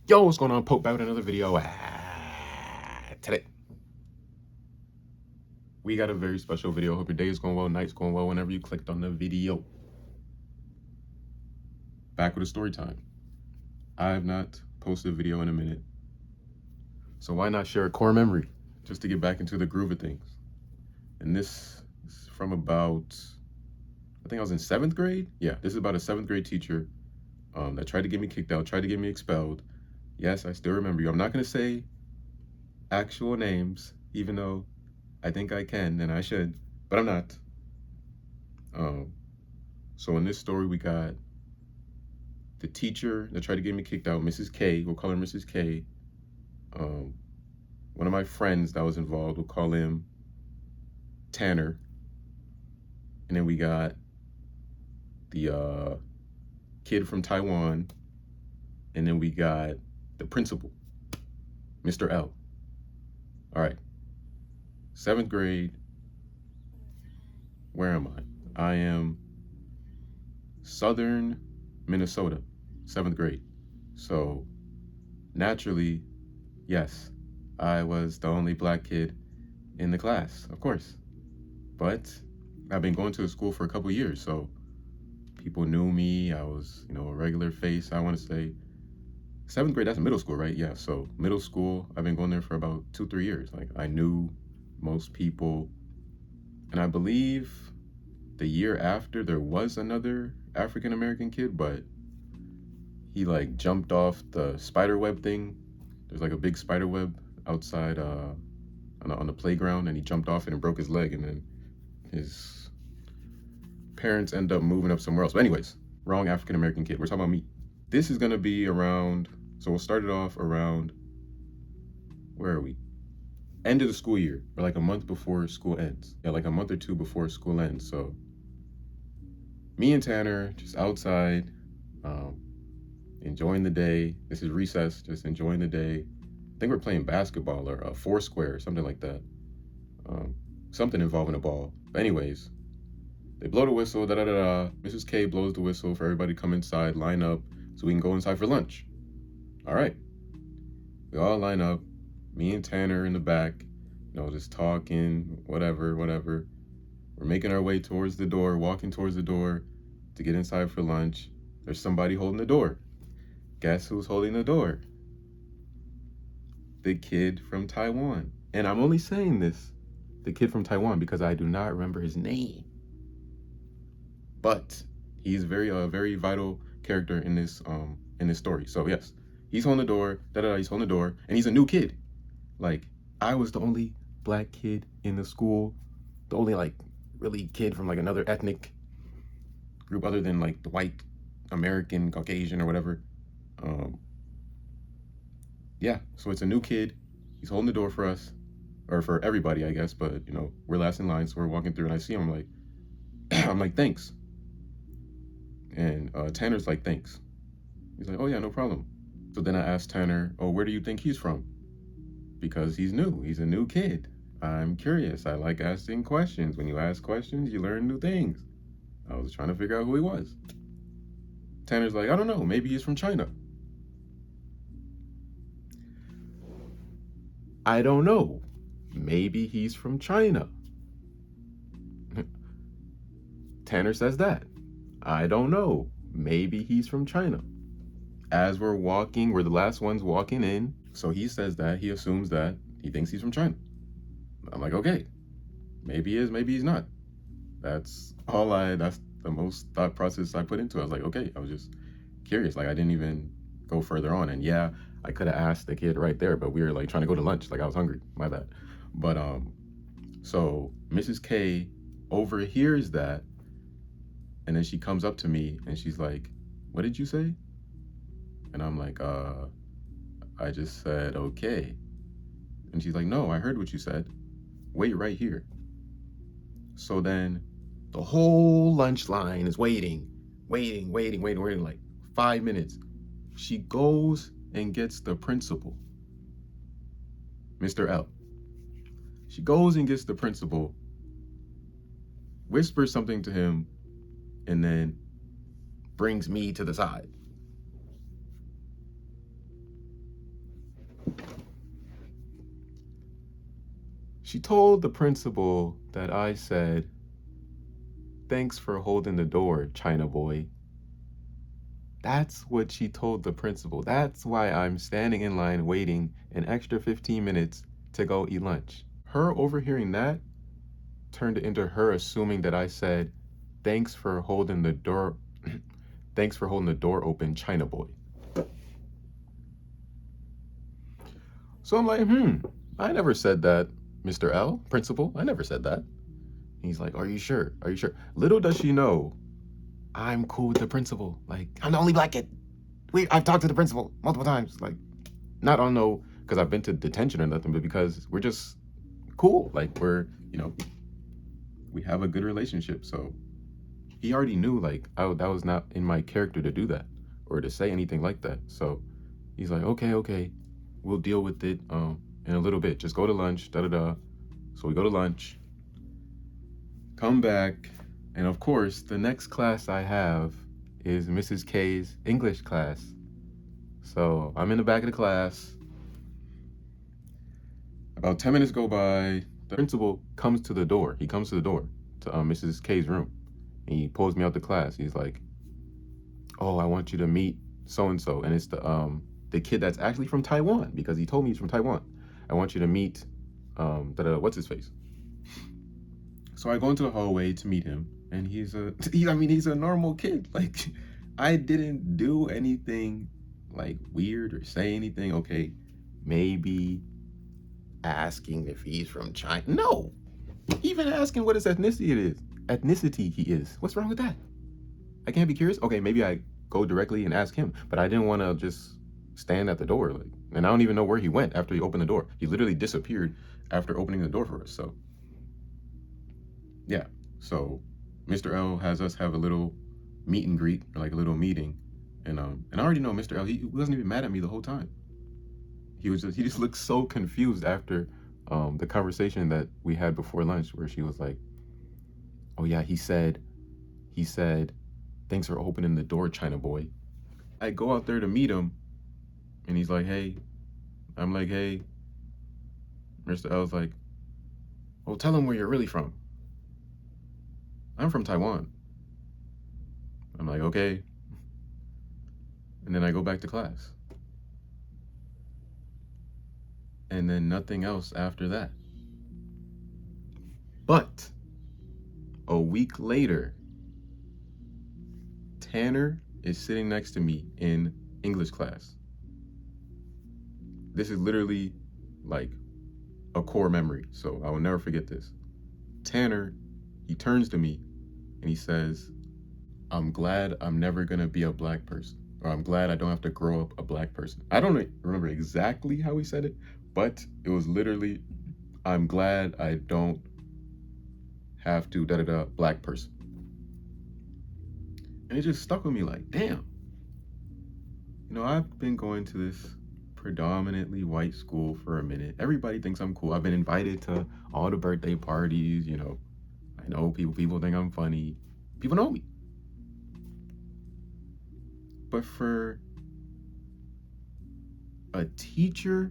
Yo, what's going on? Pope back with another video. Today, we got a very special video. Hope your day is going well, night's going well whenever you clicked on the video. Back with a story time. I have not posted a video in a minute. So why not share a core memory just to get back into the groove of things? And this is from about, I think I was in 7th grade. Yeah, this is about a 7th grade teacher that tried to get me kicked out, tried to get me expelled. Yes, I still remember you. I'm not going to say actual names, even though I think I can and I should, but I'm not. So in this story, we got the teacher that tried to get me kicked out, Mrs. K. We'll call her Mrs. K. One of my friends that was involved, we'll call him Tanner. And then we got the kid from Taiwan. And then we got the principal, Mr. L. All right. 7th grade. Where am I? I am Southern Minnesota, 7th grade. So naturally, yes, I was the only black kid in the class, of course. But I've been going to the school for a couple years, so people knew me. I was, a regular face, I want to say. 7th grade, that's middle school, right? Yeah, so middle school, I've been going there for about 2-3 years. Like, I knew most people. And I believe the year after, there was another African-American kid, but he like jumped off the spider web thing. There's like a big spider web outside on the playground, and he jumped off it and broke his leg, and then his parents end up moving up somewhere else. But anyways, wrong African-American kid. We're talking about me. This is gonna be around, so we'll start it off around, where are we? End of the school year, or like a month before school ends. Yeah, like a month or two before school ends. So me and Tanner just outside, enjoying the day. This is recess, just enjoying the day. I think we're playing basketball or foursquare or something like that. Something involving a ball. But anyways, they blow the whistle, da-da-da-da. Mrs. K blows the whistle for everybody to come inside, line up, so we can go inside for lunch. All right. We all line up, me and Tanner in the back, just talking, whatever. We're making our way towards the door, walking towards the door to get inside for lunch. There's somebody holding the door. Guess who's holding the door? The kid from Taiwan. And I'm only saying this, the kid from Taiwan, because I do not remember his name. But he's very vital character in this story. So yes, he's holding the door, he's holding the door, and he's a new kid. Like, I was the only black kid in the school, the only like really kid from like another ethnic group other than like the white American, Caucasian or whatever. Yeah, so it's a new kid. He's holding the door for us, or for everybody, I guess. But we're last in line, so we're walking through, and I see him. I'm like, thanks. And Tanner's like, thanks. He's like, oh yeah, no problem. So then I asked Tanner, oh, where do you think he's from? Because he's new. He's a new kid. I'm curious. I like asking questions. When you ask questions, you learn new things. I was trying to figure out who he was. Tanner's like, I don't know. Maybe he's from China. I don't know. Maybe he's from China. Tanner says that. I don't know. Maybe he's from China. As we're walking, we're the last ones walking in. So he says that, he assumes that, he thinks he's from China. I'm like, okay, maybe he is, maybe he's not. That's the most thought process I put into it. I was like, okay, I was just curious. Like, I didn't even go further on. And yeah, I could have asked the kid right there, but we were like trying to go to lunch. Like, I was hungry, my bad. But so Mrs. K overhears that, and then she comes up to me and she's like, what did you say? And I'm like, I just said, okay. And she's like, no, I heard what you said. Wait right here. So then the whole lunch line is waiting, like 5 minutes. She goes and gets the principal, Mr. L. She goes and gets the principal, whispers something to him, and then brings me to the side. She told the principal that I said, "Thanks for holding the door, China boy." That's what she told the principal. That's why I'm standing in line waiting an extra 15 minutes to go eat lunch. Her overhearing that turned it into her assuming that I said, "Thanks for holding the door." Thanks for holding the door open, China boy. So I'm like, I never said that, Mr. L, principal. I never said that. He's like, "Are you sure? Are you sure?" Little does she know, I'm cool with the principal. Like, I'm the only black kid. I've talked to the principal multiple times. Like, not on no, because I've been to detention or nothing, but because we're just cool. Like, we have a good relationship. So he already knew, like, that was not in my character to do that or to say anything like that. So he's like, okay, we'll deal with it in a little bit. Just go to lunch, da da da. So we go to lunch, come back, and of course, the next class I have is Mrs. K's English class. So I'm in the back of the class. About 10 minutes go by. The principal comes to the door. He comes to the door to Mrs. K's room. And he pulls me out the class. He's like, "Oh, I want you to meet so and so." And it's the kid that's actually from Taiwan, because he told me he's from Taiwan. "I want you to meet what's his face." So I go into the hallway to meet him, and he's a normal kid. Like, I didn't do anything like weird or say anything. Okay, maybe asking if he's from China. No, even asking what his ethnicity he is. What's wrong with that? I can't be curious. Okay, maybe I go directly and ask him, but I didn't want to just stand at the door. Like, and I don't even know where he went after he opened the door. He literally disappeared after opening the door for us. So yeah, so Mr. L has us have a little meet and greet, or like a little meeting, and I already know Mr. L. He wasn't even mad at me the whole time. He just looked so confused after the conversation that we had before lunch, where she was like, "Oh yeah, he said, thanks for opening the door, China boy." I go out there to meet him, and he's like, "Hey," I'm like, "Hey." Mr. L's like, "Well, tell him where you're really from." "I'm from Taiwan." I'm like, "Okay." And then I go back to class. And then nothing else after that. But a week later, Tanner is sitting next to me in English class. This is literally like a core memory, so I will never forget this. Tanner, he turns to me and he says, "I'm glad I'm never gonna be a black person, or I'm glad I don't have to grow up a black person." I don't remember exactly how he said it, but it was literally, "I'm glad I don't have to black person." And it just stuck with me like, damn. I've been going to this predominantly white school for a minute. Everybody thinks I'm cool. I've been invited to all the birthday parties, I know people think I'm funny. People know me. But for a teacher,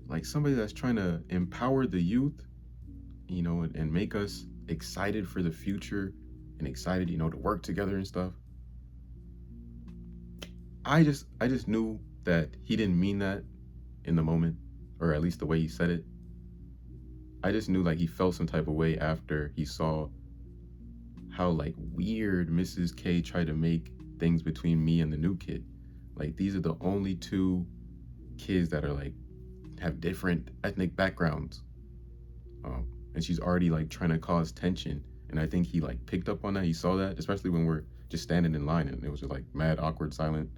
like somebody that's trying to empower the youth, and make us excited for the future and excited, to work together and stuff. I just knew that he didn't mean that in the moment, or at least the way he said it. I just knew like he felt some type of way after he saw how like weird Mrs. K tried to make things between me and the new kid. Like, these are the only two kids that are like have different ethnic backgrounds, and she's already like trying to cause tension. And I think he like picked up on that. He saw that, especially when we're just standing in line and it was just like mad awkward silent,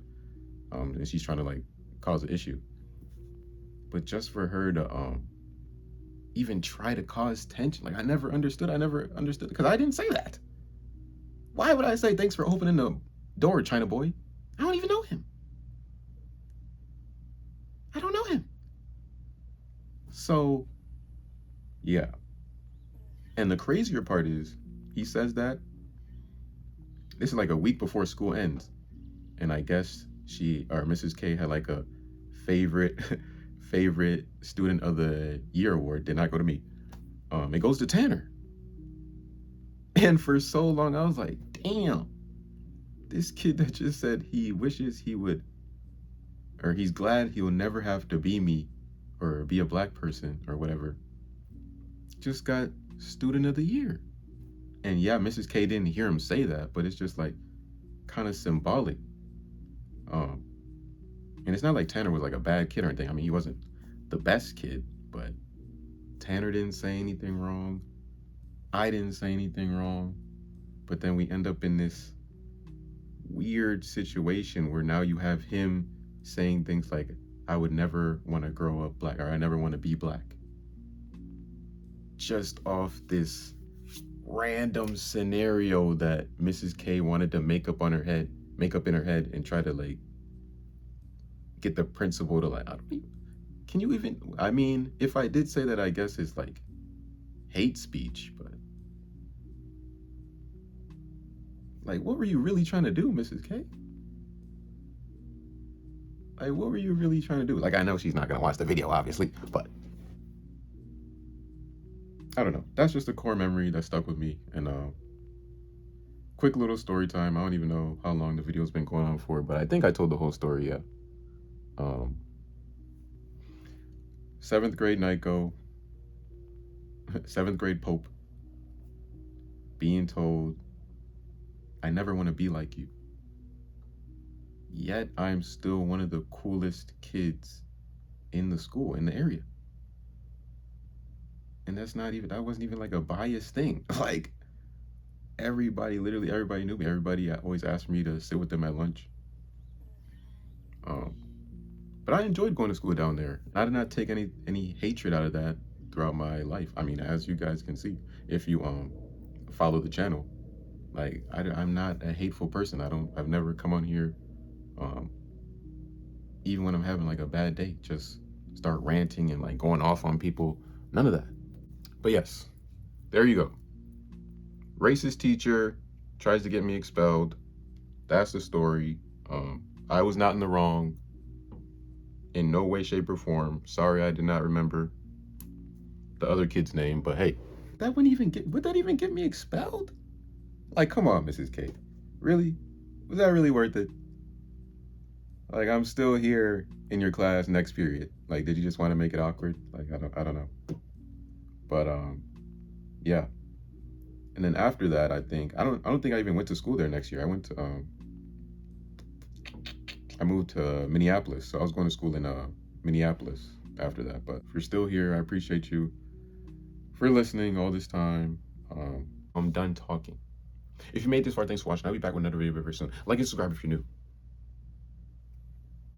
and she's trying to like cause an issue. But just for her to even try to cause tension, like, I never understood because I didn't say that. Why would I say thanks for opening the door, China boy? I don't even know him. I don't know him. So yeah. And the crazier part is, he says that this is like a week before school ends, and I guess she, or Mrs. K, had like a favorite favorite student of the year award did not go to me. It goes to Tanner. And for so long, I was like, damn, this kid that just said he wishes he would, or he's glad he'll never have to be me or be a black person or whatever, just got student of the year. And yeah, Mrs. K didn't hear him say that, but it's just like kind of symbolic. Um, and it's not like Tanner was like a bad kid or anything. I mean, he wasn't the best kid, but Tanner didn't say anything wrong. I didn't say anything wrong. But then we end up in this weird situation where now you have him saying things like, I would never want to grow up black, or I never want to be black. Just off this random scenario that Mrs. K wanted to make up in her head and try to like get the principal to like, can you even, I mean, if I did say that, I guess it's like hate speech, but like, what were you really trying to do, Mrs. K? Like, what were you really trying to do? Like, I know she's not gonna watch the video, obviously, but I don't know. That's just a core memory that stuck with me. And quick little story time. I don't even know how long the video's been going on for, but I think I told the whole story. Yeah. 7th grade Nyko, 7th grade Pope, being told, I never want to be like you. Yet I'm still one of the coolest kids in the school, in the area. And that wasn't even like a biased thing. Like, literally everybody knew me. Everybody always asked me to sit with them at lunch. But I enjoyed going to school down there. I did not take any hatred out of that throughout my life. I mean, as you guys can see, if you follow the channel, like I'm not a hateful person. I've never come on here, even when I'm having like a bad day, just start ranting and like going off on people. None of that. But yes, there you go. Racist teacher tries to get me expelled. That's the story. I was not in the wrong in no way, shape, or form. Sorry, I did not remember the other kid's name, but hey, would that even get me expelled? Like, come on, Mrs. K. Really? Was that really worth it? Like, I'm still here in your class next period. Like, did you just want to make it awkward? Like, I don't know. But yeah. And then after that, I don't think I even went to school there next year. I moved to Minneapolis, so I was going to school in Minneapolis after that. But if you're still here, I appreciate you for listening all this time. I'm done talking. If you made this far, thanks for watching. I'll be back with another video very soon. Like and subscribe if you're new.